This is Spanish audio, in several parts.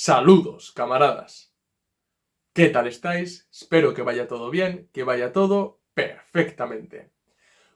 Saludos, camaradas. ¿Qué tal estáis? Espero que vaya todo bien, que vaya todo perfectamente.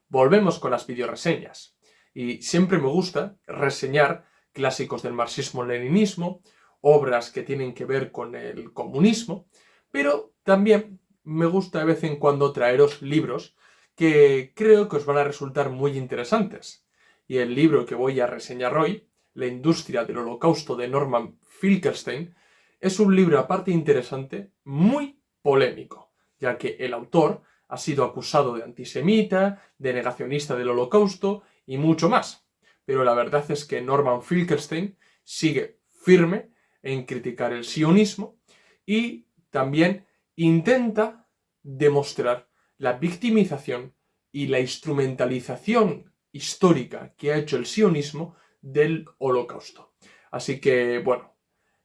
Volvemos con las videoreseñas. Y siempre me gusta reseñar clásicos del marxismo-leninismo, obras que tienen que ver con el comunismo, pero también me gusta de vez en cuando traeros libros que creo que os van a resultar muy interesantes. Y el libro que voy a reseñar hoy, La industria del holocausto de Norman Finkelstein, es un libro aparte interesante, muy polémico, ya que el autor ha sido acusado de antisemita, de negacionista del holocausto y mucho más. Pero la verdad es que Norman Finkelstein sigue firme en criticar el sionismo y también intenta demostrar la victimización y la instrumentalización histórica que ha hecho el sionismo del holocausto. Así que, bueno,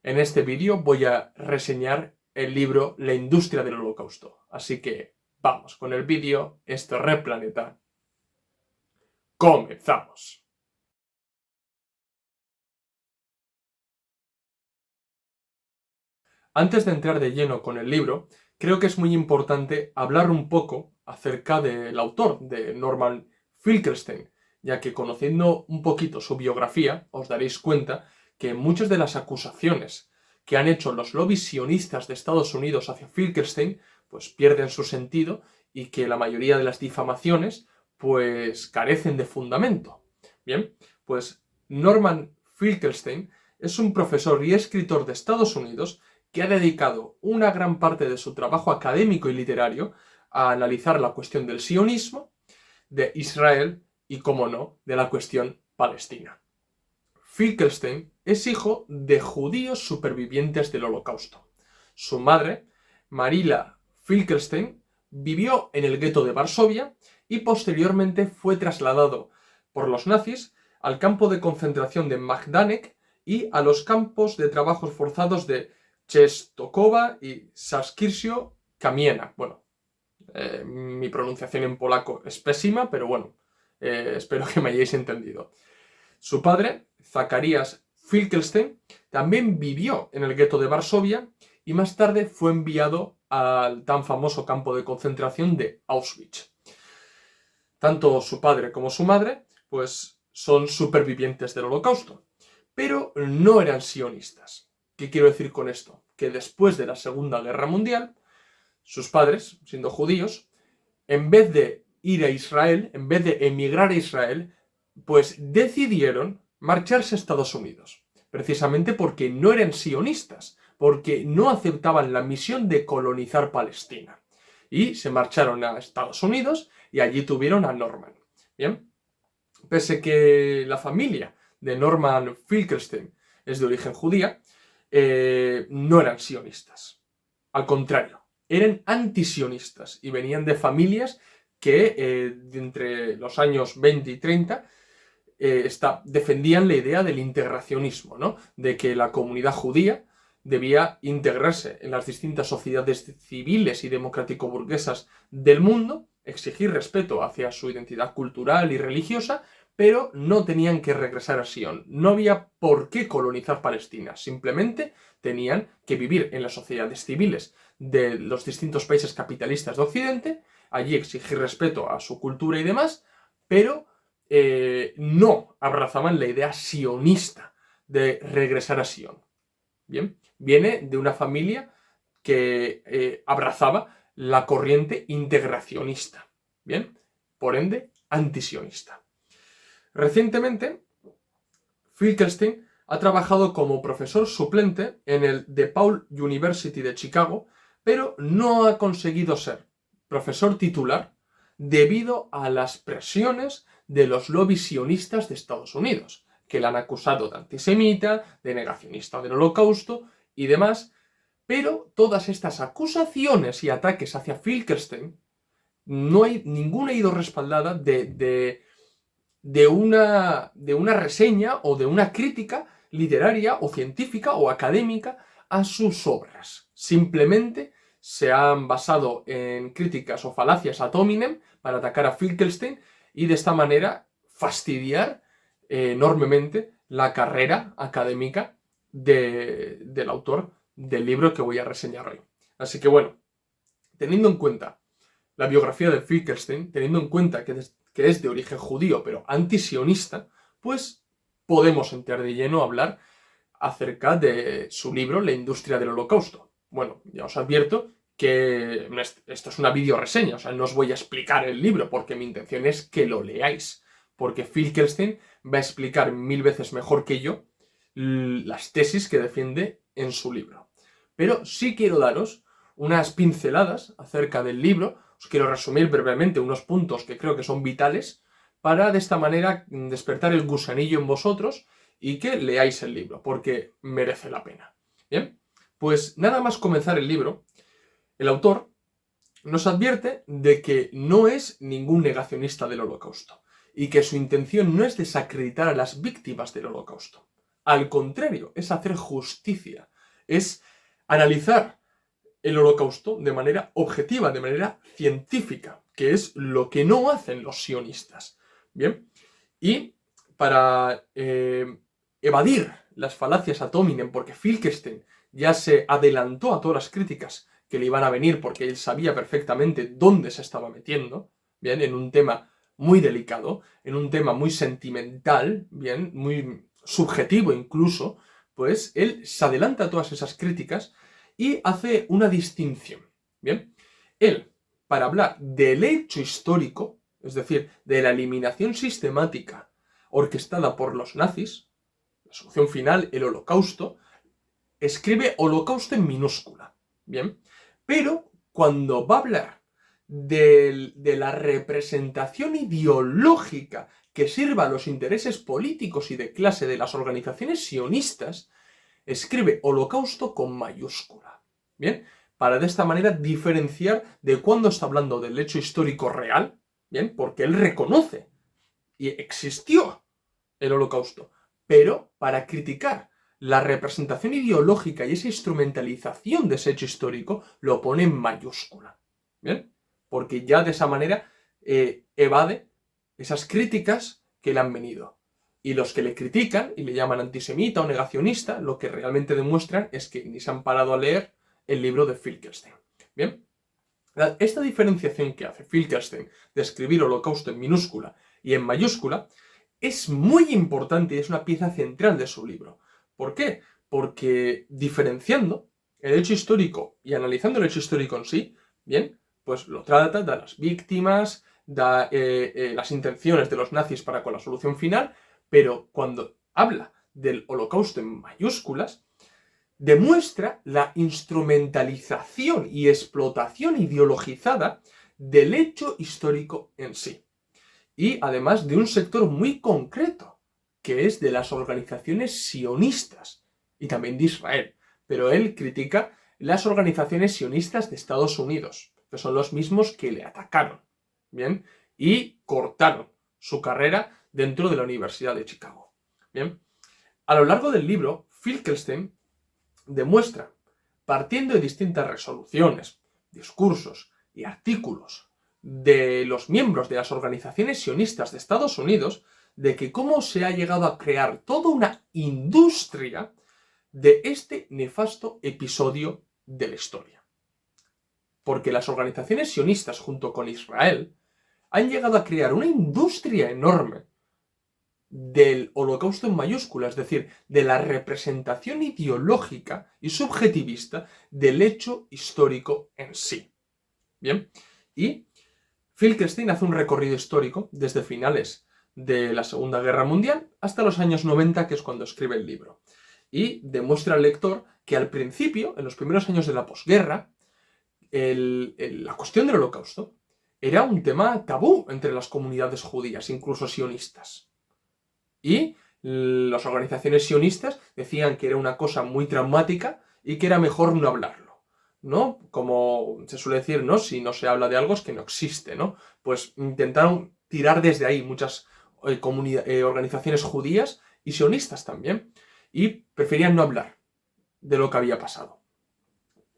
en este vídeo voy a reseñar el libro La industria del holocausto. Así que vamos con el vídeo. Esto es Red Planeta. ¡Comenzamos! Antes de entrar de lleno con el libro, creo que es muy importante hablar un poco acerca del autor, de Norman Finkelstein, ya que conociendo un poquito su biografía, os daréis cuenta que muchas de las acusaciones que han hecho los lobbies sionistas de Estados Unidos hacia Finkelstein, pues pierden su sentido y que la mayoría de las difamaciones, pues carecen de fundamento. Bien, pues Norman Finkelstein es un profesor y escritor de Estados Unidos que ha dedicado una gran parte de su trabajo académico y literario a analizar la cuestión del sionismo, de Israel y, como no, de la cuestión palestina. Finkelstein es hijo de judíos supervivientes del Holocausto. Su madre, Marila Finkelstein, vivió en el gueto de Varsovia y posteriormente fue trasladado por los nazis al campo de concentración de Majdanek y a los campos de trabajos forzados de Częstochowa y Saskierczio-Kamienia. Bueno, mi pronunciación en polaco es pésima, pero bueno, espero que me hayáis entendido. Su padre, Zacarías Finkelstein, también vivió en el gueto de Varsovia y más tarde fue enviado al tan famoso campo de concentración de Auschwitz. Tanto su padre como su madre, pues, son supervivientes del Holocausto, pero no eran sionistas. ¿Qué quiero decir con esto? Que después de la Segunda Guerra Mundial, sus padres, siendo judíos, en vez de ir a Israel, en vez de emigrar a Israel, pues decidieron marcharse a Estados Unidos, precisamente porque no eran sionistas, porque no aceptaban la misión de colonizar Palestina. Y se marcharon a Estados Unidos y allí tuvieron a Norman. Bien, pese que la familia de Norman Finkelstein es de origen judía, no eran sionistas. Al contrario, eran antisionistas y venían de familias que entre los años 20 y 30 defendían la idea del integracionismo, ¿no? De que la comunidad judía debía integrarse en las distintas sociedades civiles y democrático-burguesas del mundo, exigir respeto hacia su identidad cultural y religiosa, pero no tenían que regresar a Sion. No había por qué colonizar Palestina, simplemente tenían que vivir en las sociedades civiles de los distintos países capitalistas de Occidente, allí exigir respeto a su cultura y demás, pero no abrazaban la idea sionista de regresar a Sion. Bien, viene de una familia que abrazaba la corriente integracionista. Bien, por ende, antisionista. Recientemente, Finkelstein ha trabajado como profesor suplente en el DePaul University de Chicago, pero no ha conseguido ser profesor titular debido a las presiones de los lobbies sionistas de Estados Unidos, que le han acusado de antisemita, de negacionista del Holocausto y demás, pero todas estas acusaciones y ataques hacia Finkelstein, ninguna ha ido respaldada de una reseña o de una crítica literaria o científica o académica a sus obras. Simplemente se han basado en críticas o falacias ad hominem para atacar a Finkelstein y de esta manera fastidiar enormemente la carrera académica del autor del libro que voy a reseñar hoy. Así que bueno, teniendo en cuenta la biografía de Finkelstein, teniendo en cuenta que es de origen judío pero antisionista, pues podemos entrar de lleno a hablar acerca de su libro La industria del holocausto. Bueno, ya os advierto que esto es una videoreseña, o sea, no os voy a explicar el libro porque mi intención es que lo leáis, porque Finkelstein va a explicar 1000 veces mejor que yo las tesis que defiende en su libro. Pero sí quiero daros unas pinceladas acerca del libro, os quiero resumir brevemente unos puntos que creo que son vitales para de esta manera despertar el gusanillo en vosotros y que leáis el libro, porque merece la pena. Bien, pues nada más comenzar el libro, el autor nos advierte de que no es ningún negacionista del holocausto y que su intención no es desacreditar a las víctimas del holocausto. Al contrario, es hacer justicia, es analizar el holocausto de manera objetiva, de manera científica, que es lo que no hacen los sionistas. Bien, y para evadir las falacias ad hominem, porque Finkelstein ya se adelantó a todas las críticas que le iban a venir, porque él sabía perfectamente dónde se estaba metiendo, bien, en un tema muy delicado, en un tema muy sentimental, bien, muy subjetivo incluso, pues él se adelanta a todas esas críticas y hace una distinción, bien. Él, para hablar del hecho histórico, es decir, de la eliminación sistemática orquestada por los nazis, la solución final, el holocausto, escribe holocausto en minúscula, ¿bien? Pero cuando va a hablar de la representación ideológica que sirva a los intereses políticos y de clase de las organizaciones sionistas, escribe holocausto con mayúscula, ¿bien? Para de esta manera diferenciar de cuándo está hablando del hecho histórico real, ¿bien? Porque él reconoce y existió el holocausto, pero para criticar la representación ideológica y esa instrumentalización de ese hecho histórico lo pone en mayúscula, ¿bien? Porque ya de esa manera evade esas críticas que le han venido. Y los que le critican y le llaman antisemita o negacionista, lo que realmente demuestran es que ni se han parado a leer el libro de Finkelstein. Bien, esta diferenciación que hace Finkelstein de escribir holocausto en minúscula y en mayúscula es muy importante y es una pieza central de su libro. ¿Por qué? Porque diferenciando el hecho histórico y analizando el hecho histórico en sí, bien, pues lo trata de las víctimas, de las intenciones de los nazis para con la solución final, pero cuando habla del holocausto en mayúsculas, demuestra la instrumentalización y explotación ideologizada del hecho histórico en sí. Y además de un sector muy concreto, que es de las organizaciones sionistas y también de Israel. Pero él critica las organizaciones sionistas de Estados Unidos, que son los mismos que le atacaron, ¿bien? Y cortaron su carrera dentro de la Universidad de Chicago, ¿bien? A lo largo del libro, Finkelstein demuestra, partiendo de distintas resoluciones, discursos y artículos de los miembros de las organizaciones sionistas de Estados Unidos, de que cómo se ha llegado a crear toda una industria de este nefasto episodio de la historia. Porque las organizaciones sionistas junto con Israel han llegado a crear una industria enorme del holocausto en mayúscula, es decir, de la representación ideológica y subjetivista del hecho histórico en sí. Bien, y Finkelstein hace un recorrido histórico desde finales de la Segunda Guerra Mundial hasta los años 90, que es cuando escribe el libro. Y demuestra al lector que al principio, en los primeros años de la posguerra, la cuestión del holocausto era un tema tabú entre las comunidades judías, incluso sionistas. Y las organizaciones sionistas decían que era una cosa muy traumática y que era mejor no hablarlo, ¿no? Como se suele decir, ¿no? Si no se habla de algo es que no existe, ¿no? Pues intentaron tirar desde ahí muchas organizaciones judías y sionistas también, y preferían no hablar de lo que había pasado.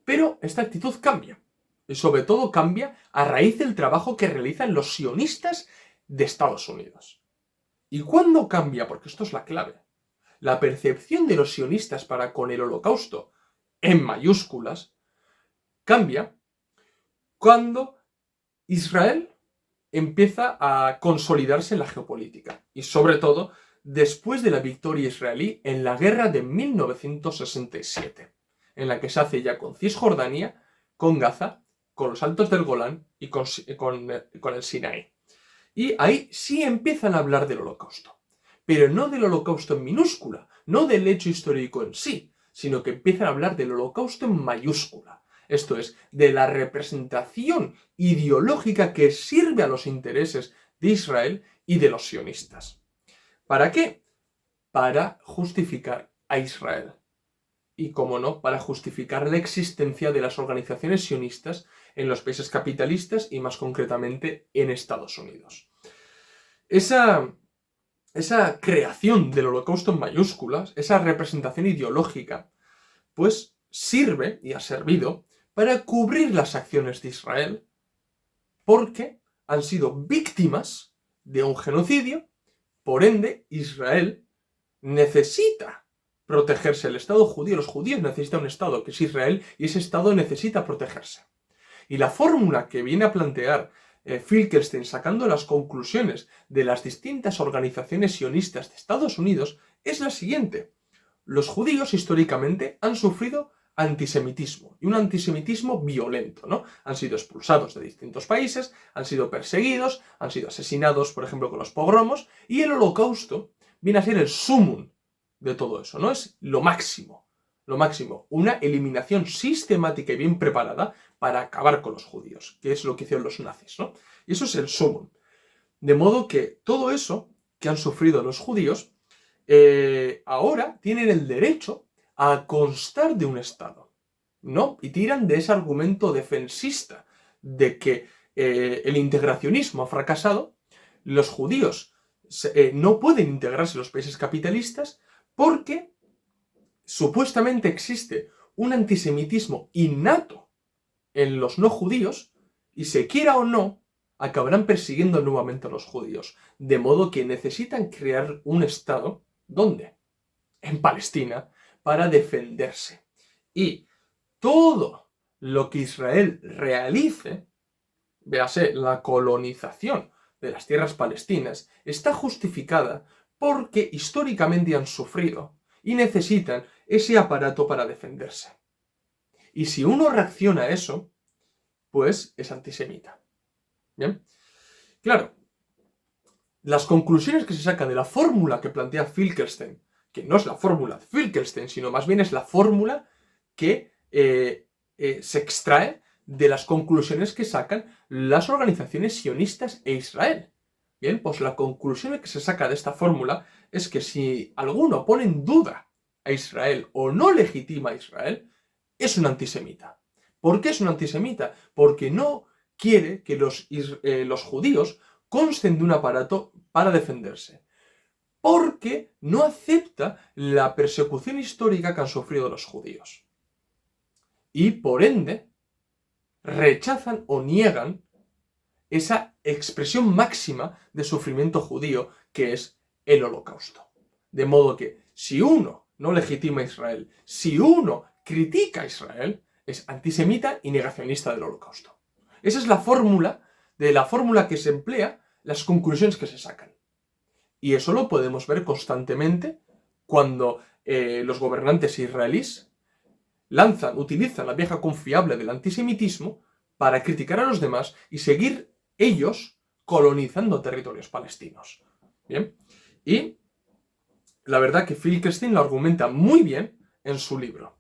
Pero esta actitud cambia, y sobre todo cambia a raíz del trabajo que realizan los sionistas de Estados Unidos. ¿Y cuándo cambia? Porque esto es la clave. la percepción de los sionistas para con el Holocausto, en mayúsculas, cambia cuando Israel empieza a consolidarse en la geopolítica y sobre todo después de la victoria israelí en la guerra de 1967, en la que se hace ya con Cisjordania, con Gaza, con los Altos del Golán y con el Sinaí. Y ahí sí empiezan a hablar del Holocausto, pero no del Holocausto en minúscula, no del hecho histórico en sí, sino que empiezan a hablar del Holocausto en mayúscula. Esto es, de la representación ideológica que sirve a los intereses de Israel y de los sionistas. ¿Para qué? Para justificar a Israel. Y, como no, para justificar la existencia de las organizaciones sionistas en los países capitalistas y más concretamente en Estados Unidos. Esa creación del Holocausto en mayúsculas, esa representación ideológica, pues sirve y ha servido para cubrir las acciones de Israel, porque han sido víctimas de un genocidio. Por ende, Israel necesita protegerse. El Estado judío, los judíos necesitan un Estado que es Israel, y ese Estado necesita protegerse. Y la fórmula que viene a plantear Finkelstein, sacando las conclusiones de las distintas organizaciones sionistas de Estados Unidos, es la siguiente. Los judíos históricamente han sufrido antisemitismo, y un antisemitismo violento, ¿no? Han sido expulsados de distintos países, han sido perseguidos, han sido asesinados, por ejemplo, con los pogromos, y el Holocausto viene a ser el sumum de todo eso, ¿no? Es lo máximo, una eliminación sistemática y bien preparada para acabar con los judíos, que es lo que hicieron los nazis, ¿no? Y eso es el sumum. De modo que todo eso que han sufrido los judíos, ahora tienen el derecho a constar de un Estado, ¿no? Y tiran de ese argumento defensista de que el integracionismo ha fracasado, los judíos no pueden integrarse en los países capitalistas porque supuestamente existe un antisemitismo innato en los no judíos y, se quiera o no, acabarán persiguiendo nuevamente a los judíos. De modo que necesitan crear un Estado, ¿dónde? En Palestina, para defenderse. Y todo lo que Israel realice, véase la colonización de las tierras palestinas, está justificada porque históricamente han sufrido y necesitan ese aparato para defenderse. Y si uno reacciona a eso, pues es antisemita. ¿Bien? Claro, las conclusiones que se sacan de la fórmula que plantea Finkelstein, que no es la fórmula de Finkelstein, sino más bien es la fórmula que se extrae de las conclusiones que sacan las organizaciones sionistas e Israel. Bien, pues la conclusión que se saca de esta fórmula es que si alguno pone en duda a Israel o no legitima a Israel, es un antisemita. ¿Por qué es un antisemita? Porque no quiere que los judíos consten de un aparato para defenderse. Porque no acepta la persecución histórica que han sufrido los judíos. Y por ende, rechazan o niegan esa expresión máxima de sufrimiento judío que es el Holocausto. De modo que si uno no legitima a Israel, si uno critica a Israel, es antisemita y negacionista del Holocausto. Esa es la fórmula que se emplea, las conclusiones que se sacan. Y eso lo podemos ver constantemente cuando los gobernantes israelíes utilizan la vieja confiable del antisemitismo para criticar a los demás y seguir ellos colonizando territorios palestinos. ¿Bien? Y la verdad que Finkelstein lo argumenta muy bien en su libro.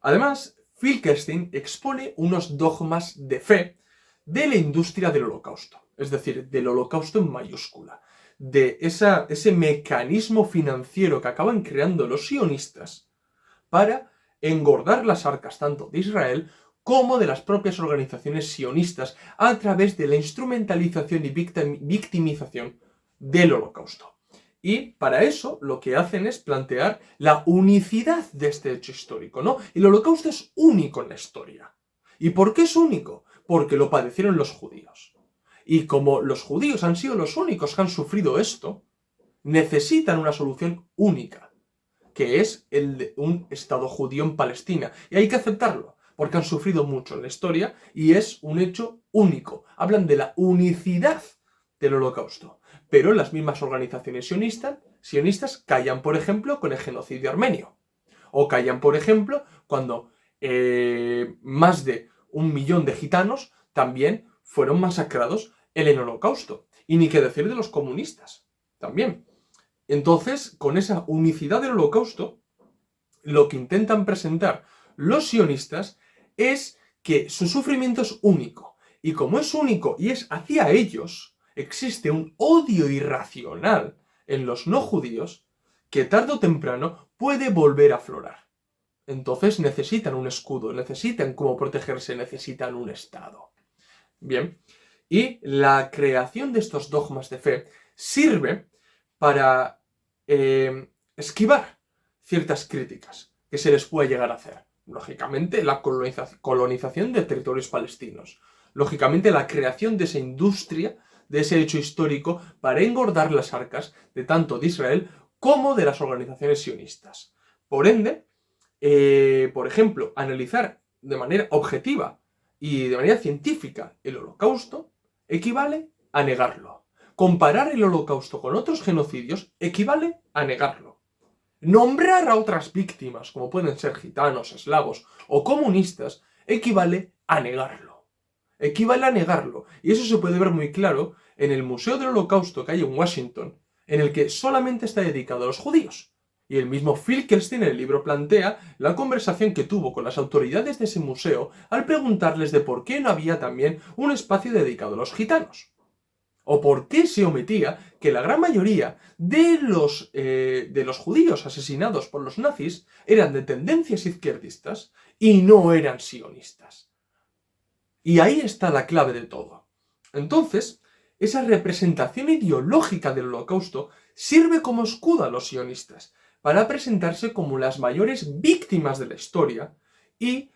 Además, Finkelstein expone unos dogmas de fe de la industria del Holocausto, es decir, del Holocausto en mayúscula, de ese mecanismo financiero que acaban creando los sionistas para engordar las arcas tanto de Israel como de las propias organizaciones sionistas a través de la instrumentalización y victimización del Holocausto. Y para eso lo que hacen es plantear la unicidad de este hecho histórico, ¿no? El Holocausto es único en la historia. ¿Y por qué es único? Porque lo padecieron los judíos. Y como los judíos han sido los únicos que han sufrido esto, necesitan una solución única. que es el de un Estado judío en Palestina. Y hay que aceptarlo, porque han sufrido mucho en la historia y es un hecho único. Hablan de la unicidad del Holocausto. Pero las mismas organizaciones sionistas callan, por ejemplo, con el genocidio armenio. O callan, por ejemplo, cuando más de 1 millón de gitanos también fueron masacrados en el Holocausto. Y ni qué decir de los comunistas también. Entonces, con esa unicidad del Holocausto, lo que intentan presentar los sionistas es que su sufrimiento es único. Y como es único y es hacia ellos, existe un odio irracional en los no judíos que tarde o temprano puede volver a aflorar. Entonces necesitan un escudo, necesitan cómo protegerse, necesitan un Estado. Bien, y la creación de estos dogmas de fe sirve para esquivar ciertas críticas que se les puede llegar a hacer. Lógicamente, la colonización de territorios palestinos. Lógicamente, la creación de esa industria, de ese hecho histórico, para engordar las arcas de tanto de Israel como de las organizaciones sionistas. Por ende, por ejemplo, analizar de manera objetiva y de manera científica el Holocausto equivale a negarlo. Comparar el Holocausto con otros genocidios equivale a negarlo. Nombrar a otras víctimas, como pueden ser gitanos, eslavos o comunistas, equivale a negarlo. Equivale a negarlo. Y eso se puede ver muy claro en el Museo del Holocausto que hay en Washington, en el que solamente está dedicado a los judíos. Y el mismo Finkelstein en el libro plantea la conversación que tuvo con las autoridades de ese museo al preguntarles de por qué no había también un espacio dedicado a los gitanos. O por qué se omitía que la gran mayoría de los judíos asesinados por los nazis eran de tendencias izquierdistas y no eran sionistas. Y ahí está la clave de todo. Entonces, esa representación ideológica del Holocausto sirve como escudo a los sionistas para presentarse como las mayores víctimas de la historia y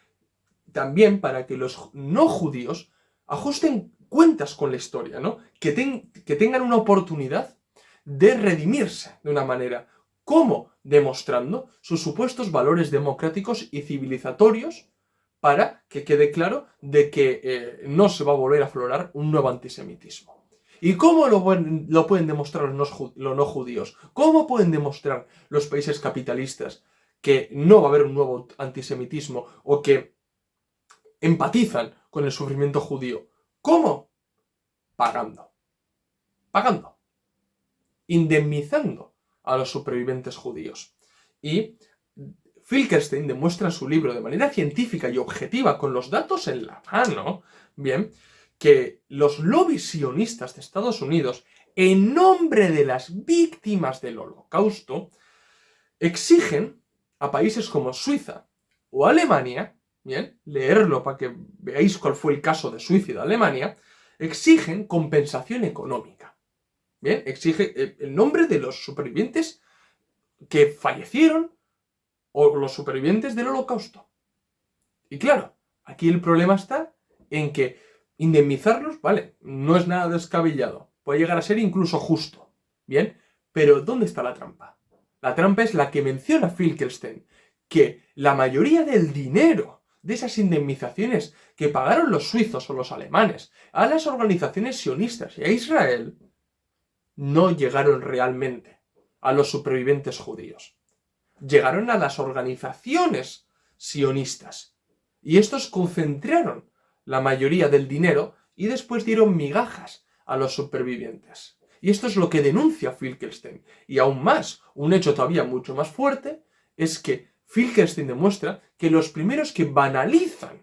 también para que los no judíos ajusten cuentas con la historia, ¿no? Que tengan una oportunidad de redimirse de una manera. ¿Cómo? Demostrando sus supuestos valores democráticos y civilizatorios para que quede claro de que no se va a volver a aflorar un nuevo antisemitismo. ¿Y cómo lo pueden demostrar los no judíos? ¿Cómo pueden demostrar los países capitalistas que no va a haber un nuevo antisemitismo o que empatizan con el sufrimiento judío? ¿Cómo? Pagando. Pagando. Indemnizando a los supervivientes judíos. Y Finkelstein demuestra en su libro de manera científica y objetiva, con los datos en la mano, bien, que los lobbies sionistas de Estados Unidos, en nombre de las víctimas del Holocausto, exigen a países como Suiza o Alemania, bien, leerlo para que veáis cuál fue el caso de Suiza y de Alemania, exigen compensación económica. Bien, exige el nombre de los supervivientes que fallecieron o los supervivientes del Holocausto. Y claro, aquí el problema está en que indemnizarlos, vale, no es nada descabellado, puede llegar a ser incluso justo, ¿bien? Pero ¿dónde está la trampa? La trampa es la que menciona Finkelstein, que la mayoría del dinero de esas indemnizaciones que pagaron los suizos o los alemanes a las organizaciones sionistas y a Israel no llegaron realmente a los supervivientes judíos. Llegaron a las organizaciones sionistas. Y estos concentraron la mayoría del dinero y después dieron migajas a los supervivientes. Y esto es lo que denuncia Finkelstein. Y aún más, un hecho todavía mucho más fuerte, es que Finkelstein demuestra que los primeros que banalizan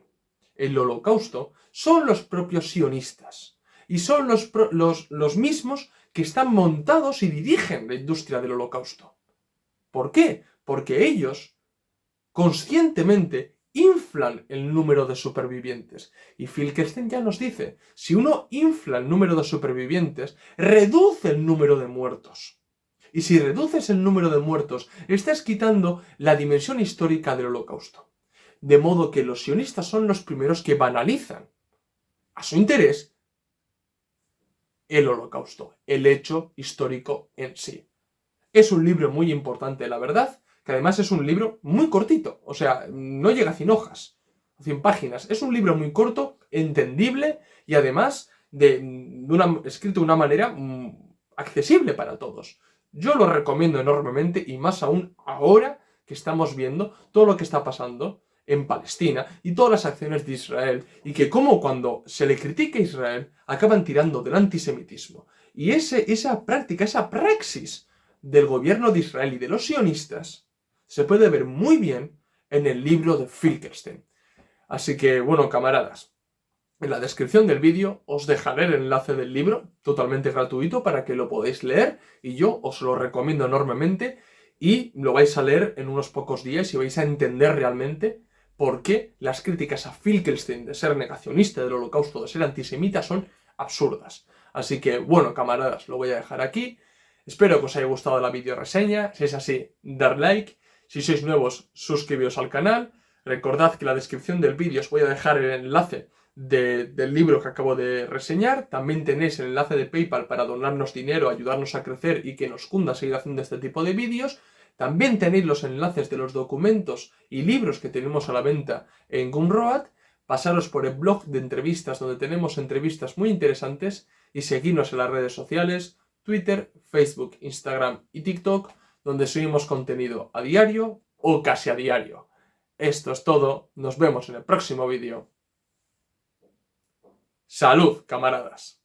el Holocausto son los propios sionistas. Y son los mismos que están montados y dirigen la industria del Holocausto. ¿Por qué? Porque ellos conscientemente inflan el número de supervivientes. Y Finkelstein ya nos dice, si uno infla el número de supervivientes, reduce el número de muertos. Y si reduces el número de muertos, estás quitando la dimensión histórica del Holocausto. De modo que los sionistas son los primeros que banalizan, a su interés, el Holocausto, el hecho histórico en sí. Es un libro muy importante, la verdad, que además es un libro muy cortito, o sea, no llega a 100 hojas, 100 páginas. Es un libro muy corto, entendible y además escrito de una manera accesible para todos. Yo lo recomiendo enormemente y más aún ahora que estamos viendo todo lo que está pasando en Palestina y todas las acciones de Israel y que como cuando se le critica a Israel acaban tirando del antisemitismo. Y esa práctica, esa praxis del gobierno de Israel y de los sionistas se puede ver muy bien en el libro de Finkelstein. Así que, bueno, camaradas, en la descripción del vídeo os dejaré el enlace del libro, totalmente gratuito, para que lo podáis leer y yo os lo recomiendo enormemente y lo vais a leer en unos pocos días y vais a entender realmente por qué las críticas a Finkelstein de ser negacionista del holocausto, de ser antisemita, son absurdas. Así que, bueno, camaradas, lo voy a dejar aquí. Espero que os haya gustado la video reseña. Si es así, dar like. Si sois nuevos, suscribiros al canal. Recordad que en la descripción del vídeo os voy a dejar el enlace del libro que acabo de reseñar. También tenéis el enlace de PayPal para donarnos dinero, ayudarnos a crecer y que nos cunda seguir haciendo este tipo de vídeos. También tenéis los enlaces de los documentos y libros que tenemos a la venta en Gumroad. Pasaros por el blog de entrevistas donde tenemos entrevistas muy interesantes y seguirnos en las redes sociales, Twitter, Facebook, Instagram y TikTok, donde subimos contenido a diario o casi a diario. Esto es todo, nos vemos en el próximo vídeo. ¡Salud, camaradas!